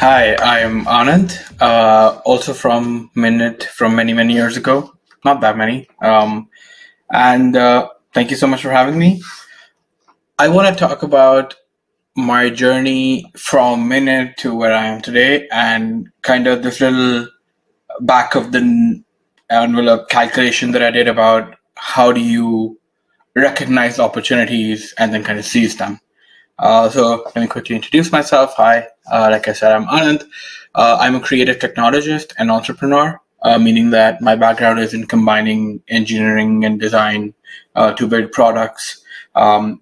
Hi, I'm Anand, also from MINET from many, many years ago. Not that many. And Thank you so much for having me. I want to talk about my journey from MINET to where I am today and kind of this little back of the envelope calculation that I did about how do you recognize opportunities and then kind of seize them. So let me quickly introduce myself. Hi, like I said, I'm Anand. I'm a creative technologist and entrepreneur, meaning that my background is in combining engineering and design to build products.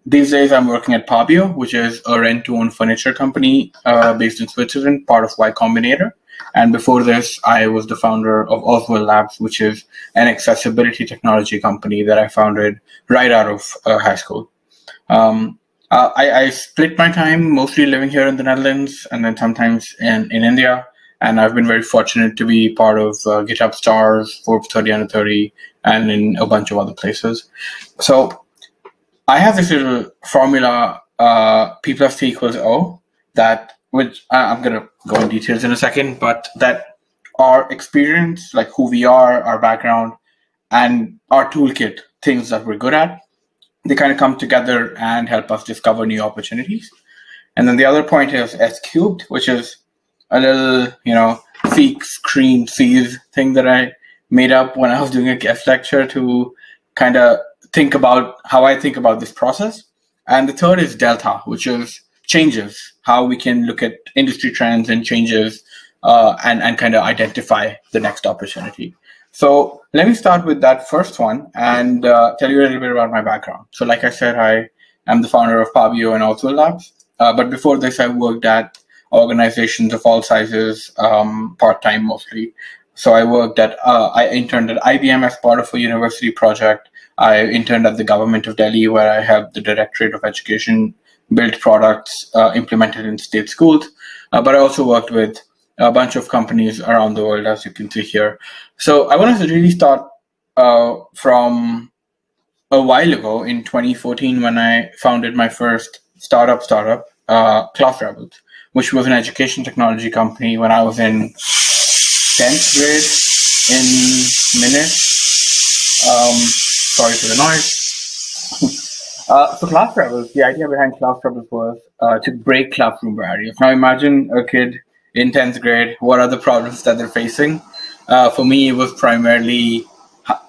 These days, I'm working at Pabio, which is a rent-to-own furniture company based in Switzerland, part of Y Combinator. And before this, I was the founder of Oswald Labs, which is an accessibility technology company that I founded right out of high school. Um, I split my time mostly living here in the Netherlands and then sometimes in India. And I've been very fortunate to be part of GitHub Stars, Forbes 30 Under 30, and in a bunch of other places. So I have this little formula, P plus T equals O, that which I'm going to go in details in a second, but that our experience, like who we are, our background, and our toolkit, things that we're good at, they kind of come together and help us discover new opportunities. And then the other point is S cubed, which is a little, seek, screen, seize thing that I made up when I was doing a guest lecture to kind of think about how I think about this process. And the third is delta, which is changes, how we can look at industry trends and changes and kind of identify the next opportunity. So let me start with that first one and tell you a little bit about my background. So like I said, I am the founder of Pabio and Oswald Labs. But before this, I worked at organizations of all sizes, part-time mostly. So I interned at IBM as part of a university project. I interned at the government of Delhi, where I helped the Directorate of Education build products implemented in state schools. But I also worked with a bunch of companies around the world, as you can see here. So I wanted to really start from a while ago in 2014 when I founded my first startup, Class Rebels, which was an education technology company when I was in 10th grade in MINET. Sorry for the noise. So Class Rebels, the idea behind Class Rebels was to break classroom barriers. Now imagine a kid in 10th grade, what are the problems that they're facing? For me, it was primarily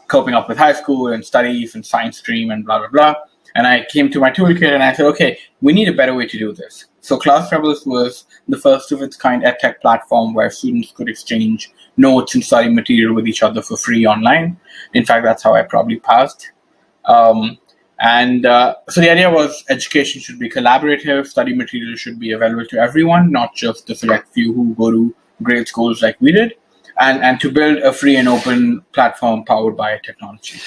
coping up with high school and studies and science stream and blah, blah, blah. And I came to my toolkit and I said, okay, we need a better way to do this. So Class Rebels was the first of its kind edtech platform where students could exchange notes and study material with each other for free online. In fact, that's how I probably passed. So the idea was education should be collaborative, study material should be available to everyone, not just the select few who go to great schools like we did, and to build a free and open platform powered by technology.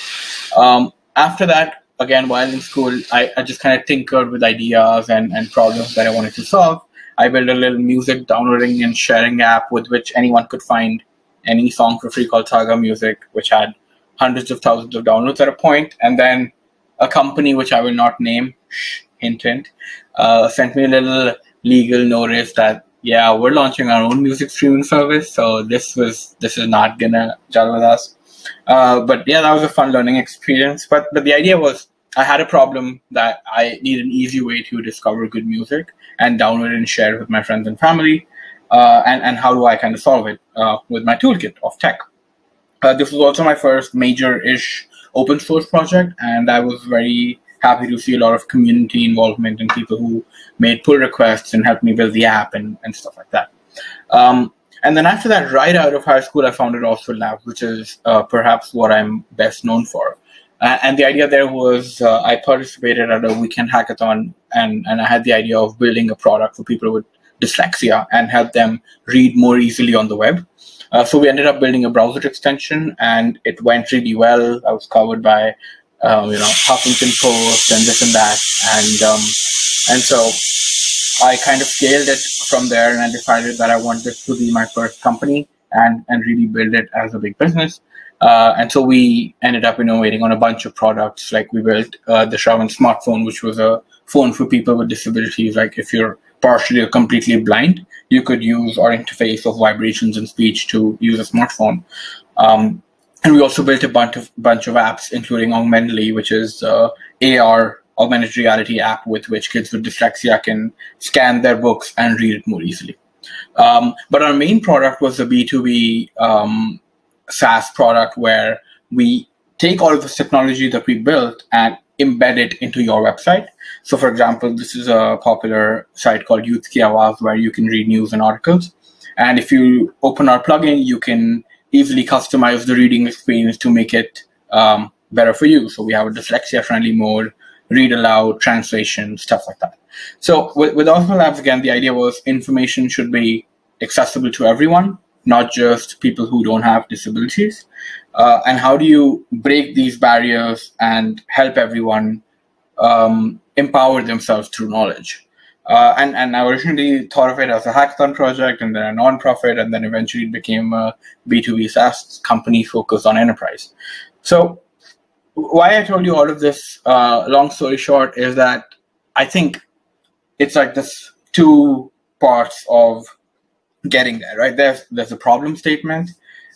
After that, again, while in school, I just kind of tinkered with ideas and problems that I wanted to solve. I built a little music downloading and sharing app with which anyone could find any song for free called Saga Music, which had hundreds of thousands of downloads at a point. And then a company which I will not name, hint, hint, sent me a little legal notice that, yeah, we're launching our own music streaming service, so this is not gonna gel with us. But yeah, that was a fun learning experience. But the idea was I had a problem that I need an easy way to discover good music and download it and share it with my friends and family. And how do I kind of solve it with my toolkit of tech? This was also my first major-ish open source project, and I was very happy to see a lot of community involvement and people who made pull requests and helped me build the app and stuff like that. And then after that, right out of high school, I founded Oswald Labs, which is perhaps what I'm best known for. And the idea there was I participated at a weekend hackathon, and I had the idea of building a product for people with dyslexia and help them read more easily on the web. So we ended up building a browser extension, and it went really well. I was covered by, Huffington Post and this and that, and so I kind of scaled it from there, and I decided that I want this to be my first company and really build it as a big business. And so we ended up innovating on a bunch of products. Like we built the Shravan smartphone, which was a phone for people with disabilities. Like if you're partially or completely blind, you could use our interface of vibrations and speech to use a smartphone. And we also built a bunch of apps, including Augmently, which is AR, augmented reality app with which kids with dyslexia can scan their books and read it more easily. But our main product was the B2B SaaS product, where we take all of this technology that we built and embed it into your website. So for example, this is a popular site called Youth Ki Awaaz, where you can read news and articles. And if you open our plugin, you can easily customize the reading experience to make it better for you. So we have a dyslexia-friendly mode, read aloud, translation, stuff like that. So with Osmo Labs, again, the idea was information should be accessible to everyone, not just people who don't have disabilities. And how do you break these barriers and help everyone empower themselves through knowledge? And I originally thought of it as a hackathon project, and then a nonprofit, and then eventually it became a B2B SaaS company focused on enterprise. So why I told you all of this, long story short, is that I think it's like this two parts of getting there, right? There's a problem statement,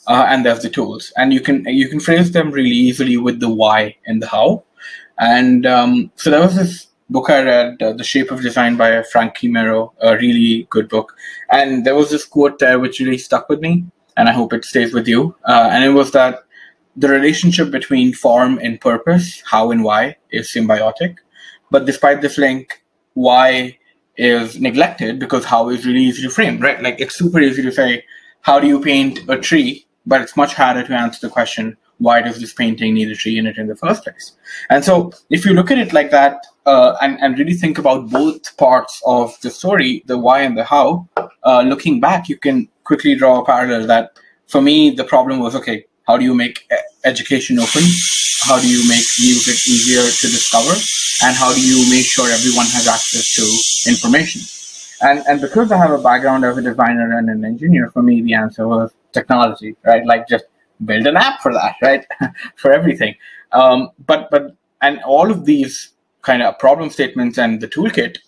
and there's the tools, and you can phrase them really easily with the why and the how. And so there was this book I read, The Shape of Design by Frank Kimero, a really good book. And there was this quote there which really stuck with me, and I hope it stays with you. And it was that the relationship between form and purpose, how and why, is symbiotic. But despite this link, why is neglected because how is really easy to frame, right? Like it's super easy to say, how do you paint a tree? But it's much harder to answer the question, why does this painting need a tree in it in the first place? And so if you look at it like that, and really think about both parts of the story, the why and the how, looking back, you can quickly draw a parallel that for me, the problem was, okay, how do you make education open? How do you make music easier to discover? And how do you make sure everyone has access to information? And because I have a background as a designer and an engineer, for me, the answer was technology, right? Like just build an app for that, right? For everything. And all of these kind of problem statements and the toolkit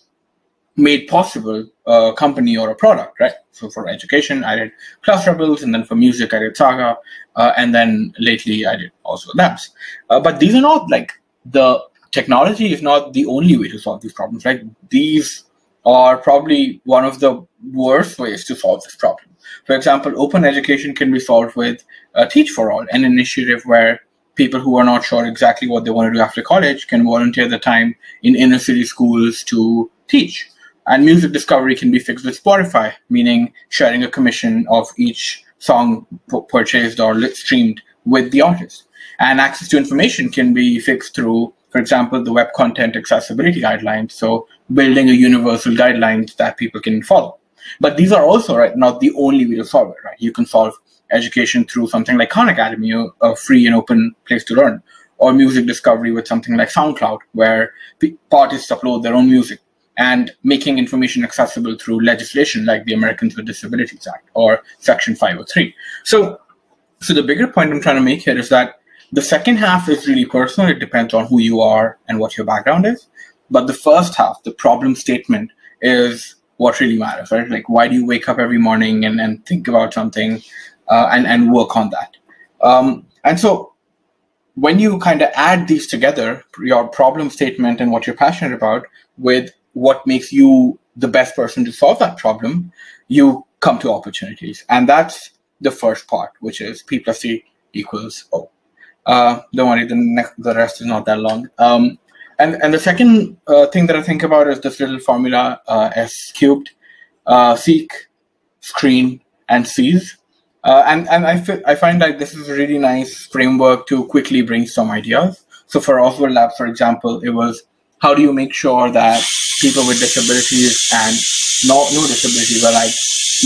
made possible a company or a product, right? So for education, I did Class Rebels, and then for music, I did Saga, and then lately I did also Labs. But these are not like, the technology is not the only way to solve these problems, right? These are probably one of the worst ways to solve this problem. For example, open education can be solved with Teach for All, an initiative where people who are not sure exactly what they want to do after college can volunteer the time in inner city schools to teach. And music discovery can be fixed with Spotify, meaning sharing a commission of each song purchased or streamed with the artist. And access to information can be fixed through, for example, the Web Content Accessibility Guidelines, so building a universal guidelines that people can follow. But these are also, right, not the only way to solve it, right? You can solve education through something like Khan Academy, a free and open place to learn, or music discovery with something like SoundCloud, where artists upload their own music, and making information accessible through legislation like the Americans with Disabilities Act or Section 503. So the bigger point I'm trying to make here is that the second half is really personal. It depends on who you are and what your background is. But the first half, the problem statement, is what really matters, right? Like, why do you wake up every morning and think about something and work on that? And so when you kind of add these together, your problem statement and what you're passionate about with what makes you the best person to solve that problem, you come to opportunities. And that's the first part, which is P plus C equals O. Don't worry, the rest is not that long. And the second thing that I think about is this little formula, S cubed, seek, screen, and seize. And I find that this is a really nice framework to quickly brainstorm ideas. So for Oswald Labs, for example, it was, how do you make sure that people with disabilities and no disabilities are like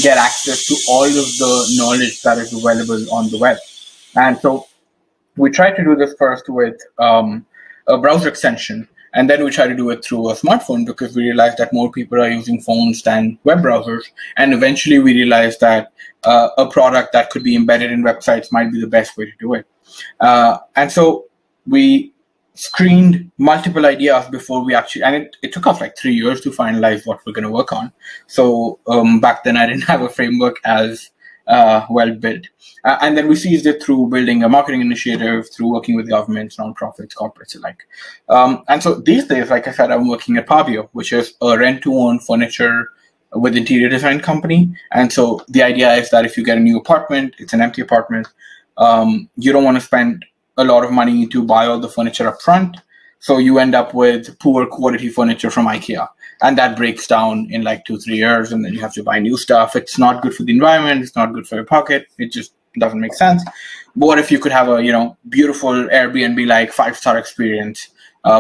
get access to all of the knowledge that is available on the web? And so we tried to do this first with a browser extension, and then we tried to do it through a smartphone because we realized that more people are using phones than web browsers. And eventually we realized that a product that could be embedded in websites might be the best way to do it. And so we screened multiple ideas before we actually, and it took us like 3 years to finalize what we're going to work on. So back then I didn't have a framework as well built. And then we seized it through building a marketing initiative, through working with governments, nonprofits, corporates alike. And so these days, like I said, I'm working at Pabio, which is a rent-to-own furniture with interior design company. And so the idea is that if you get a new apartment, it's an empty apartment, you don't want to spend a lot of money to buy all the furniture up front. So you end up with poor quality furniture from IKEA. And that breaks down in like 2-3 years, and then you have to buy new stuff. It's not good for the environment. It's not good for your pocket. It just doesn't make sense. But what if you could have a beautiful Airbnb like 5-star experience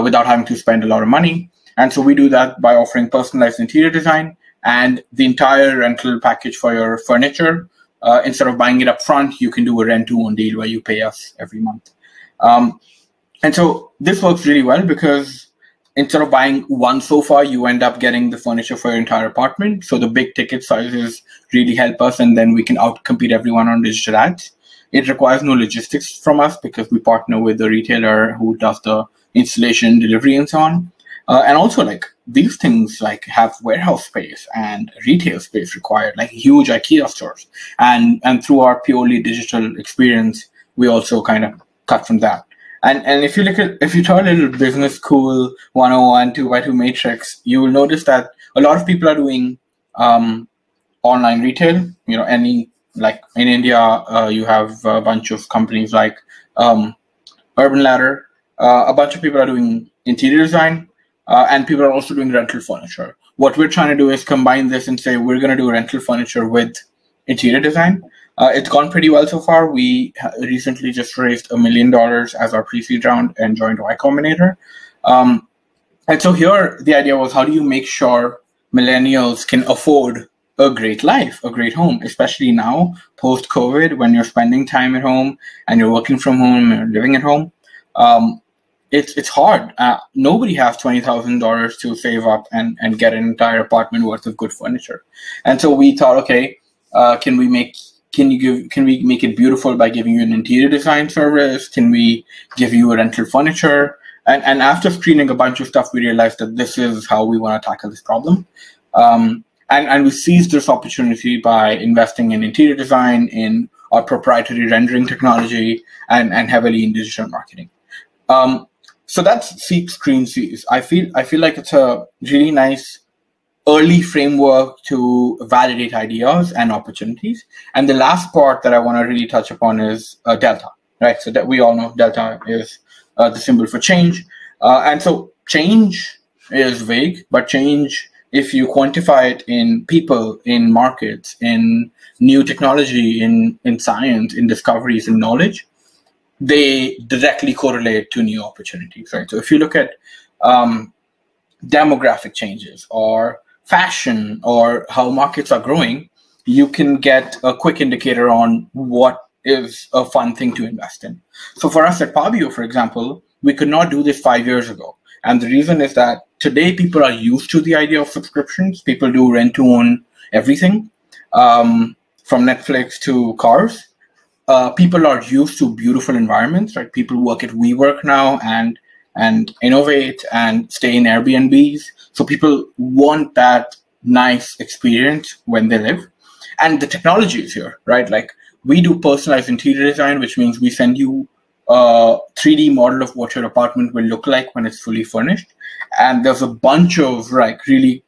without having to spend a lot of money? And so we do that by offering personalized interior design and the entire rental package for your furniture. Instead of buying it up front, you can do a rent-to-own deal where you pay us every month. And so this works really well because instead of buying one sofa, you end up getting the furniture for your entire apartment. So the big ticket sizes really help us, and then we can outcompete everyone on digital ads. It requires no logistics from us because we partner with the retailer who does the installation, delivery, and so on. And also, like, these things like have warehouse space and retail space required, like huge IKEA stores. And through our purely digital experience, we also kind of cut from that. And if you try a little business school 101 2x2 matrix, you will notice that a lot of people are doing online retail. Like in India, you have a bunch of companies like Urban Ladder. A bunch of people are doing interior design, and people are also doing rental furniture. What we're trying to do is combine this and say we're going to do rental furniture with interior design. It's gone pretty well so far. We recently just raised $1 million as our pre-seed round and joined Y Combinator. And so here, the idea was, how do you make sure millennials can afford a great life, a great home, especially now, post-COVID, when you're spending time at home and you're working from home and living at home. It's hard. Nobody has $20,000 to save up and get an entire apartment worth of good furniture. And so we thought, okay, can we make it beautiful by giving you an interior design service? Can we give you a rental furniture? And after screening a bunch of stuff, we realized that this is how we want to tackle this problem. And we seized this opportunity by investing in interior design, in our proprietary rendering technology, and heavily in digital marketing. So that's Seek, Screen, Seize. I feel like it's a really nice early framework to validate ideas and opportunities. And the last part that I want to really touch upon is Delta, right? So that we all know Delta is the symbol for change. And so change is vague, but change, if you quantify it in people, in markets, in new technology, in science, in discoveries, in knowledge, they directly correlate to new opportunities, right? So if you look at demographic changes or fashion or how markets are growing, you can get a quick indicator on what is a fun thing to invest in. So for us at Pabio, for example, we could not do this 5 years ago. And the reason is that today people are used to the idea of subscriptions. People do rent to own everything, from Netflix to cars. People are used to beautiful environments, right? People work at WeWork now and innovate and stay in Airbnbs. So people want that nice experience when they live. And the technology is here, right? Like, we do personalized interior design, which means we send you a 3D model of what your apartment will look like when it's fully furnished. And there's a bunch of like really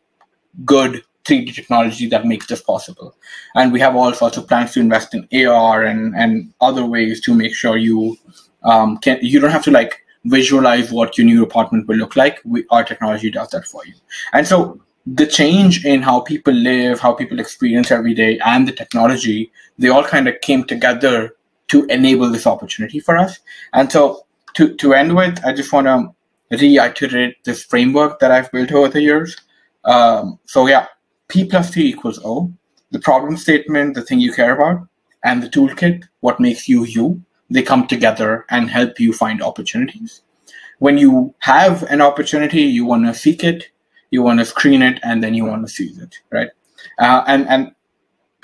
good 3D technology that makes this possible. And we have all sorts of plans to invest in AR and other ways to make sure you don't have to like visualize what your new apartment will look like. Our technology does that for you. And so the change in how people live, how people experience every day, and the technology, they all kind of came together to enable this opportunity for us. And so to end with, I just want to reiterate this framework that I've built over the years. So yeah, P plus T equals O, the problem statement, the thing you care about, and the toolkit, what makes you you. They come together and help you find opportunities. When you have an opportunity, you want to seek it, you want to screen it, and then you want to seize it, right? And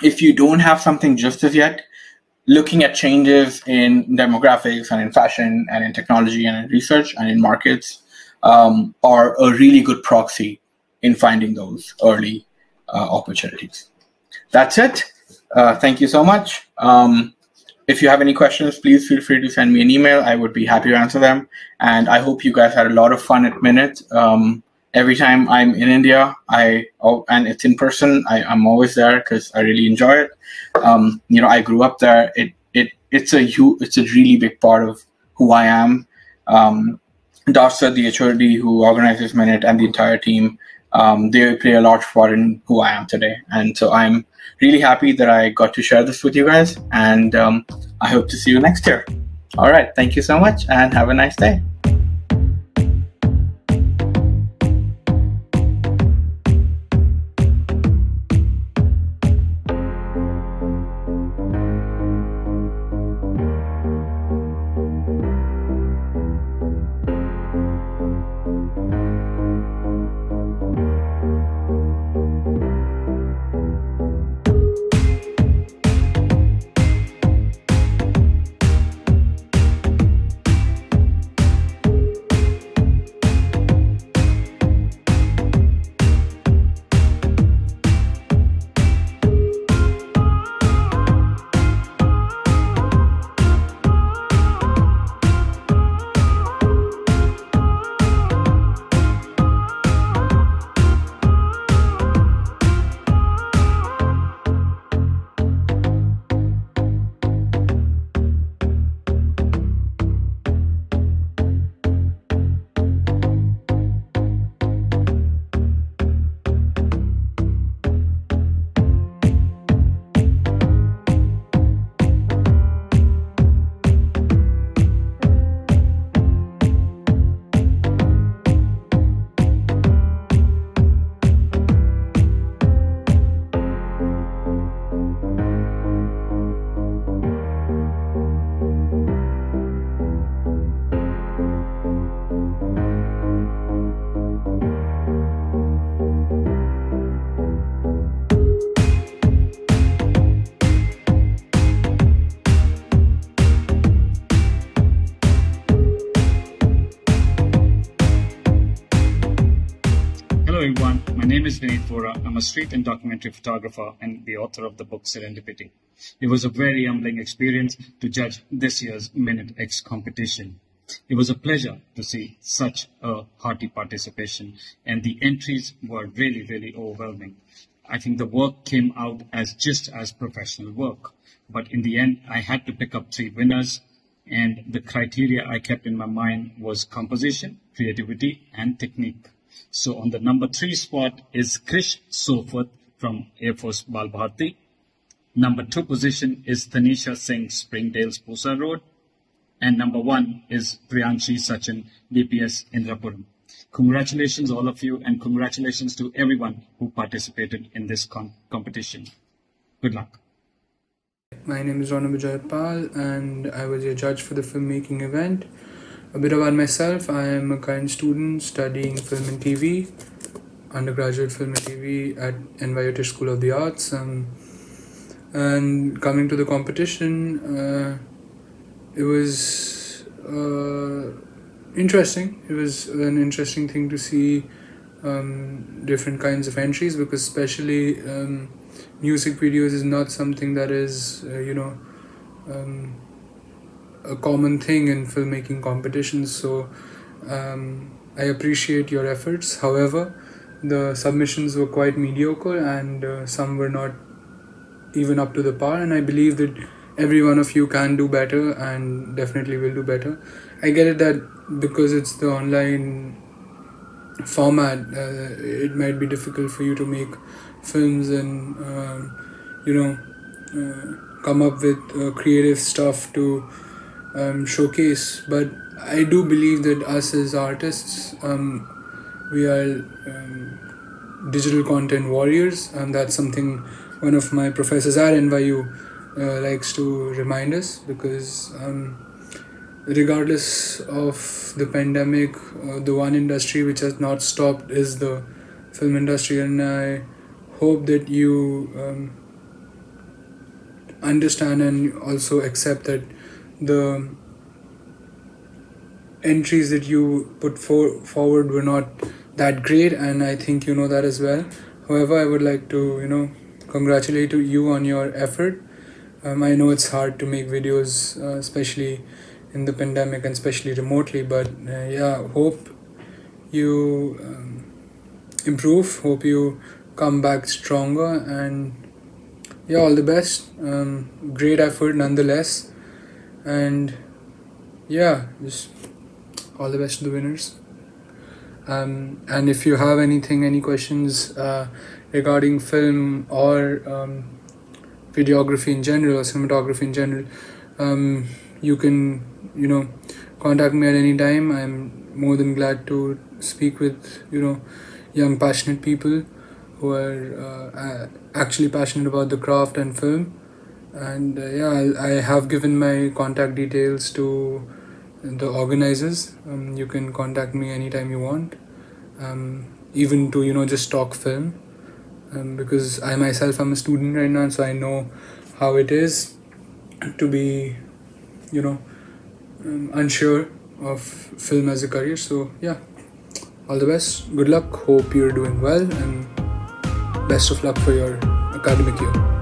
if you don't have something just as yet, looking at changes in demographics and in fashion and in technology and in research and in markets are a really good proxy in finding those early opportunities. That's it. Thank you so much. If you have any questions, please feel free to send me an email. I would be happy to answer them. And I hope you guys had a lot of fun at MINET. Every time I'm in India, and it's in person, I'm always there because I really enjoy it. I grew up there. It's a really big part of who I am. Darsa, the HOD who organizes MINET, and the entire team, they play a large part in who I am today. And so I'm really happy that I got to share this with you guys. And I hope to see you next year. All right. Thank you so much and have a nice day. Hello everyone, my name is R.K.Puram. I'm a street and documentary photographer and the author of the book Serendipity. It was a very humbling experience to judge this year's MINET X competition. It was a pleasure to see such a hearty participation, and the entries were really, really overwhelming. I think the work came out as just as professional work, but in the end I had to pick up 3 winners, and the criteria I kept in my mind was composition, creativity and technique. So on the number 3 spot is Krish Sofat from Air Force Bal Bharti. Number 2 position is Tanisha Singh, Springdale's Pusa Road. And number 1 is Priyanshi Sachin, DPS Indrapuram. Congratulations all of you, and congratulations to everyone who participated in this competition. Good luck. My name is R.K.Puram and I was a judge for the filmmaking event. A bit about myself: I am a current student studying film and TV, undergraduate film and TV at NYU School of the Arts. And coming to the competition, it was interesting. It was an interesting thing to see different kinds of entries, because especially music videos is not something that is, a common thing in filmmaking competitions. So I appreciate your efforts. However, the submissions were quite mediocre, and some were not even up to the par, and I believe that every one of you can do better and definitely will do better. I get it that because it's the online format, it might be difficult for you to make films and come up with creative stuff to showcase, but I do believe that us as artists, we are digital content warriors, and that's something one of my professors at NYU likes to remind us, because regardless of the pandemic, the one industry which has not stopped is the film industry, and I hope that you understand and also accept that the entries that you put forward were not that great, and I think you know that as well. However, I would like to congratulate you on your effort. I know it's hard to make videos, especially in the pandemic and especially remotely, but yeah, hope you improve, hope you come back stronger, and yeah, all the best. Great effort nonetheless, and yeah, just all the best to the winners. And if you have any questions regarding film or videography in general or cinematography in general, you can contact me at any time. I'm more than glad to speak with young passionate people who are actually passionate about the craft and film. And yeah, I have given my contact details to the organizers. You can contact me anytime you want, even to just talk film, because I myself am a student right now, so I know how it is to be unsure of film as a career. So yeah, all the best, good luck, hope you're doing well, and best of luck for your academic year.